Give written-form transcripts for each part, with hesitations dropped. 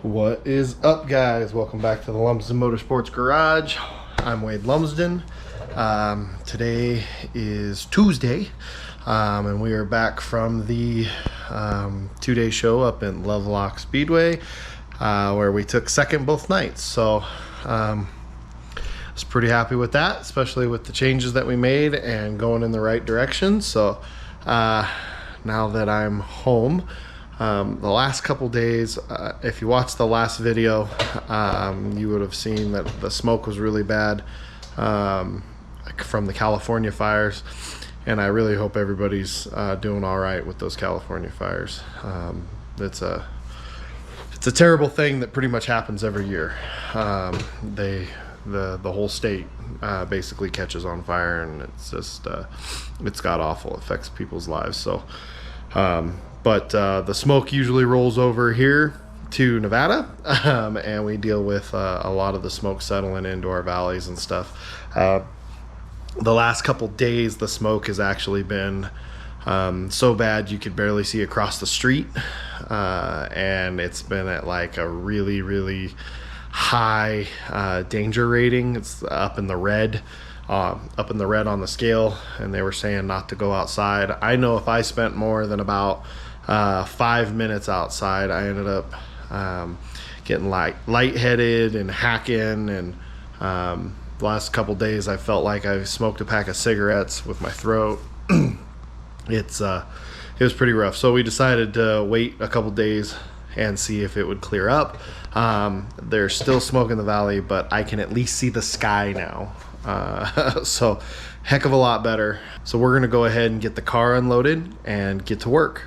What is up, guys? Welcome back to the Lumsden Motorsports Garage. I'm Wade Lumsden. Today is Tuesday, and we are back from the two-day show up in Lovelock Speedway, where we took second both nights. So I was pretty happy with that, especially with the changes that we made and going in the right direction. So now that I'm home, the last couple days, if you watched the last video, you would have seen that the smoke was really bad from the California fires, and I really hope everybody's doing all right with those California fires. It's a terrible thing that pretty much happens every year. The whole state basically catches on fire, and it's just it's god awful. It affects people's lives. So but the smoke usually rolls over here to Nevada, and we deal with a lot of the smoke settling into our valleys and stuff. The last couple days, the smoke has actually been so bad you could barely see across the street, and it's been at like a really high danger rating. It's up in the red on the scale, and they were saying not to go outside. I know if I spent more than about 5 minutes outside, I ended up getting lightheaded and hacking, and the last couple days I felt like I smoked a pack of cigarettes with my throat. It was pretty rough, so we decided to wait a couple days and see if it would clear up. There's still smoke in the valley, but I can at least see the sky now. So heck of a lot better. So we're gonna go ahead and get the car unloaded and get to work.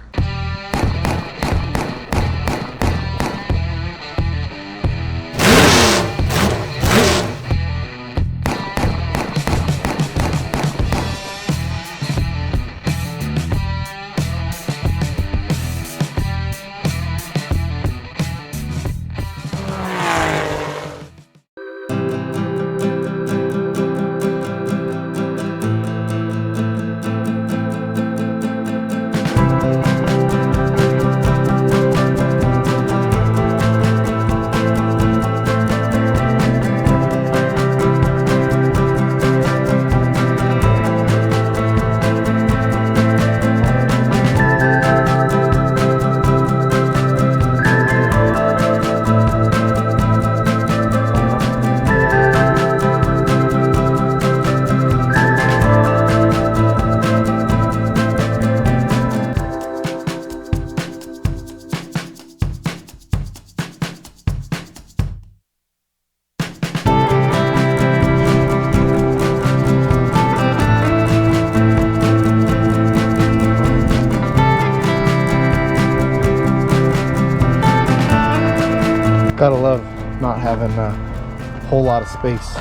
Gotta love not having a whole lot of space.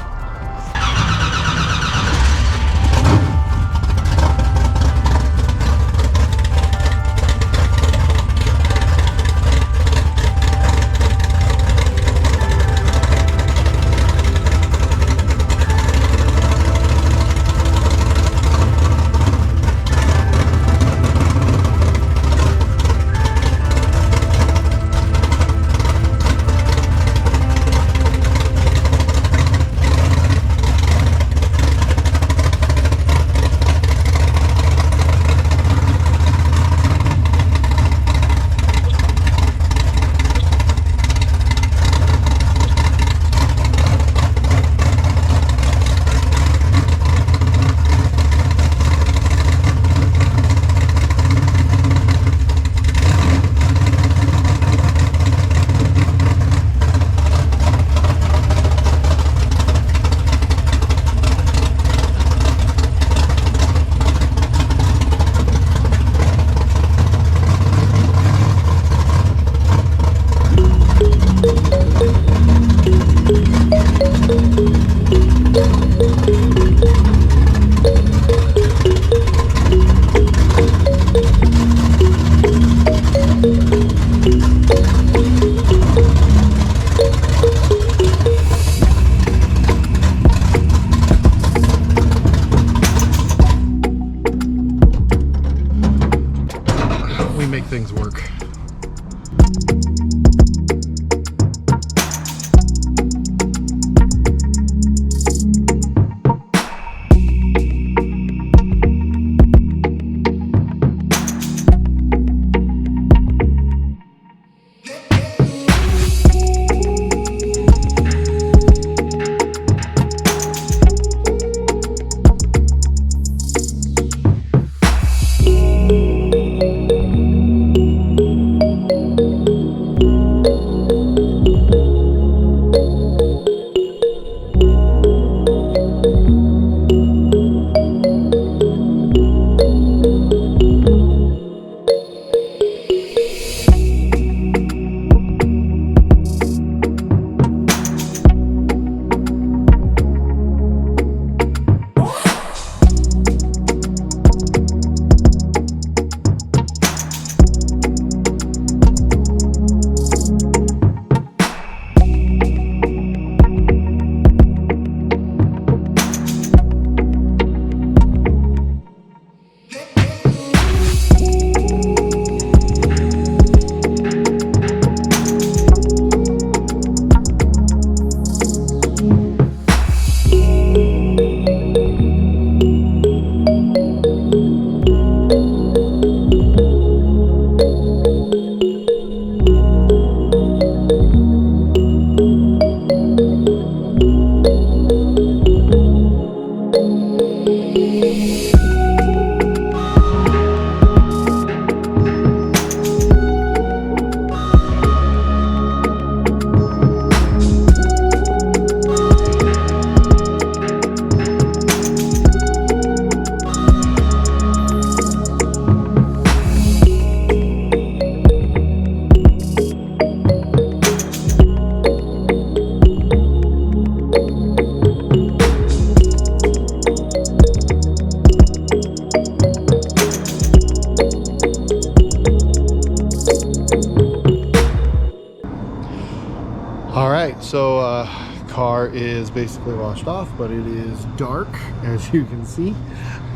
All right, so car is basically washed off, but it is dark, as you can see.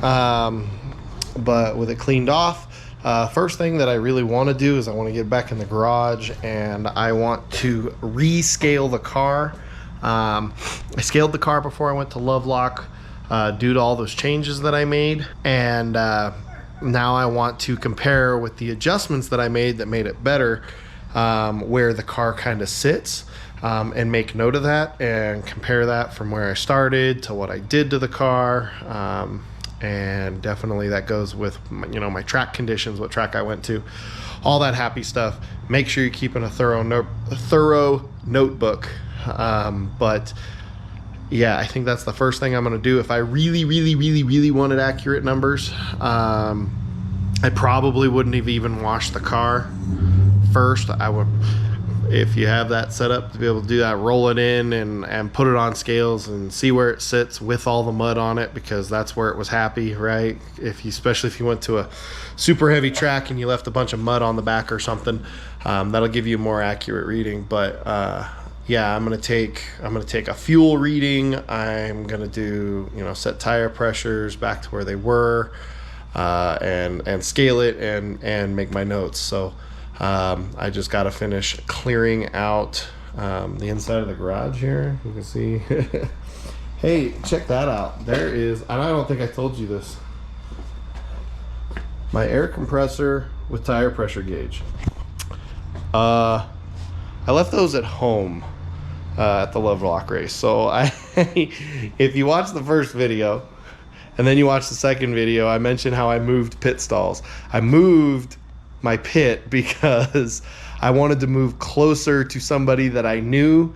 But with it cleaned off, first thing that I really want to do is I want to get back in the garage, and I want to rescale the car. I scaled the car before I went to Lovelock due to all those changes that I made, and now I want to compare with the adjustments that I made that made it better, where the car kind of sits. And make note of that and compare that from where I started to what I did to the car. And definitely that goes with my track conditions, what track I went to, all that happy stuff. Make sure you're keeping a thorough notebook. But yeah, I think that's the first thing I'm going to do. If I really wanted accurate numbers, I probably wouldn't have even washed the car first. I would, if you have that set up to be able to do that, roll it in and put it on scales and see where it sits with all the mud on it, because that's where it was happy, right? Especially if you went to a super heavy track and you left a bunch of mud on the back or something, that'll give you a more accurate reading. But yeah, I'm gonna take a fuel reading. I'm gonna do set tire pressures back to where they were, and scale it and make my notes. So I just got to finish clearing out the inside of the garage here. You can see. Hey, check that out. There is, and I don't think I told you this, my air compressor with tire pressure gauge. I left those at home at the Lovelock race. So if you watch the first video and then you watch the second video, I mentioned how I moved pit stalls. I moved my pit because I wanted to move closer to somebody that I knew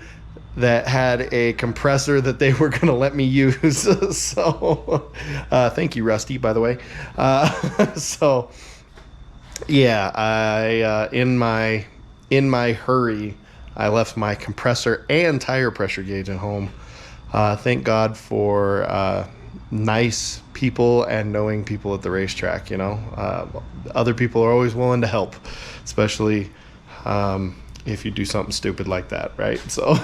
that had a compressor that they were going to let me use. So thank you, Rusty, by the way. So yeah, I in my hurry, I left my compressor and tire pressure gauge at home. Thank God for nice people and knowing people at the racetrack. Other people are always willing to help, especially if you do something stupid like that, right? So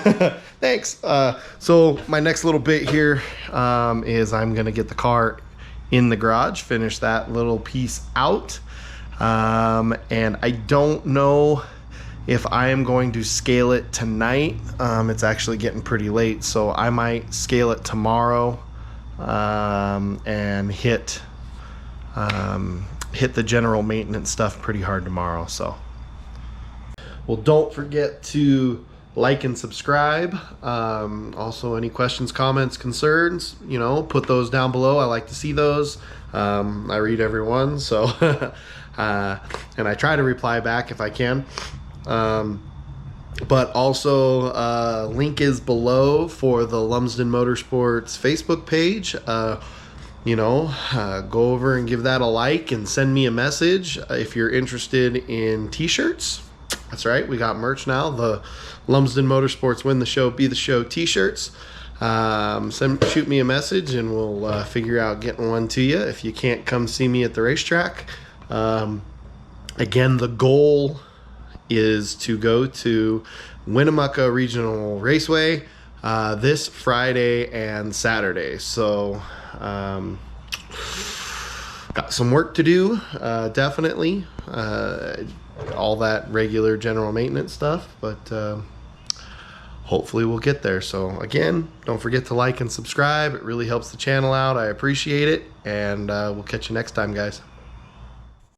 thanks. So my next little bit here is I'm gonna get the car in the garage, finish that little piece out, and I don't know if I am going to scale it tonight. It's actually getting pretty late, so I might scale it tomorrow, and hit the general maintenance stuff pretty hard tomorrow. So, well, don't forget to like and subscribe. Also, any questions, comments, concerns, put those down below. I like to see those. I read everyone, so and I try to reply back if I can. But also, link is below for the Lumsden Motorsports Facebook page. Go over and give that a like and send me a message if you're interested in t-shirts. That's right, we got merch now. The Lumsden Motorsports Win the Show, Be the Show t-shirts. Shoot me a message and we'll figure out getting one to you if you can't come see me at the racetrack. Again, the goal is to go to Winnemucca Regional Raceway this Friday and Saturday. So got some work to do, definitely. All that regular general maintenance stuff, but hopefully we'll get there. So again, don't forget to like and subscribe. It really helps the channel out. I appreciate it, and we'll catch you next time, guys.